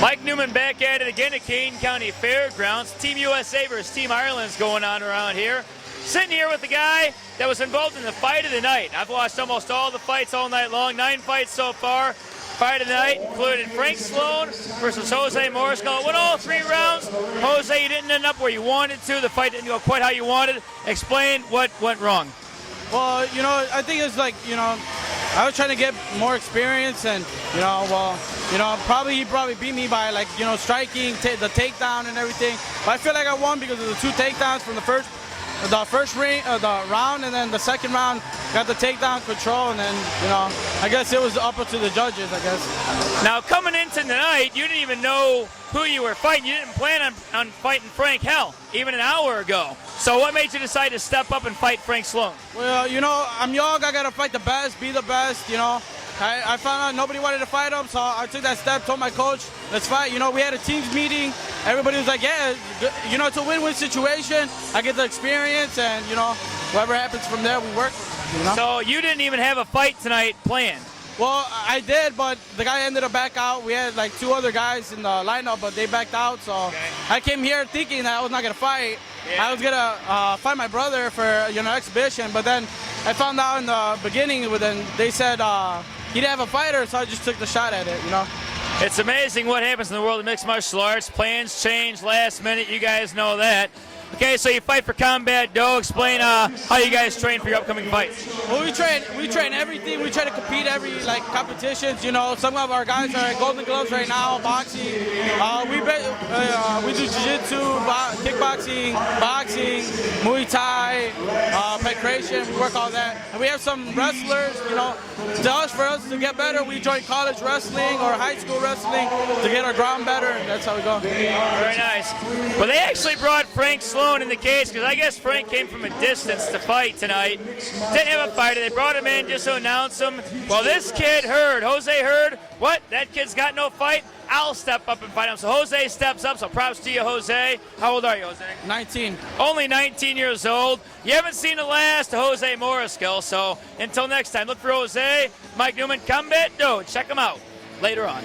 Mike Neumann back at it again at Kane County Fairgrounds. Team USA versus Team Ireland's going on around here. Sitting here with the guy that was involved in the fight of the night. I've watched almost all the fights all night long, 9 fights so far. Fight of the night included Frank Sloan versus Jose Mariscal. It went all 3 rounds. Jose, you didn't end up where you wanted to. The fight didn't go quite how you wanted. Explain what went wrong. Well, I think it's like, I was trying to get more experience, and he probably beat me by striking, the takedown and everything. But I feel like I won because of the 2 takedowns from the first round, and then the second round got the takedown control, and then I guess it was up to the judges, I guess. Now coming into tonight, you didn't even know who you were fighting. You didn't plan on fighting Frank Hell even an hour ago. So what made you decide to step up and fight Frank Sloan? Well, I'm young. I gotta fight the best, be the best. I found out nobody wanted to fight him, so I took that step, told my coach, let's fight. We had a team's meeting. Everybody was like, yeah, it's a win-win situation. I get the experience, and, whatever happens from there, we work. So you didn't even have a fight tonight planned? Well, I did, but the guy ended up back out. We had 2 other guys in the lineup, but they backed out, so okay. I came here thinking that I was not going to fight. Yeah. I was going to fight my brother for, exhibition, but then I found out in the beginning, they said he didn't have a fighter, so I just took the shot at it, It's amazing what happens in the world of mixed martial arts. Plans change last minute. You guys know that. Okay, so you fight for Combat Dough. Explain how you guys train for your upcoming fights. Well, we train everything. We try to compete every competitions. Some of our guys are at Golden Gloves right now, boxing. We do jiu-jitsu, kickboxing, boxing, Muay Thai, penetration. We work all that. And we have some wrestlers. For us to get better, we join college wrestling or high school wrestling to get our ground better, and that's how we go. Very nice. Well, they actually brought Frank Sloan in the case because I guess Frank came from a distance to fight tonight. Didn't have a fighter. They brought him in just to announce him. Well, this kid Jose heard, what? That kid's got no fight? I'll step up and fight him. So Jose steps up, so props to you, Jose. How old are you, Jose? 19. Only 19 years old. You haven't seen the last of Jose Mariscal, so until next time, look for Jose, Mike Neumann, Combat Dough. Check him out later on.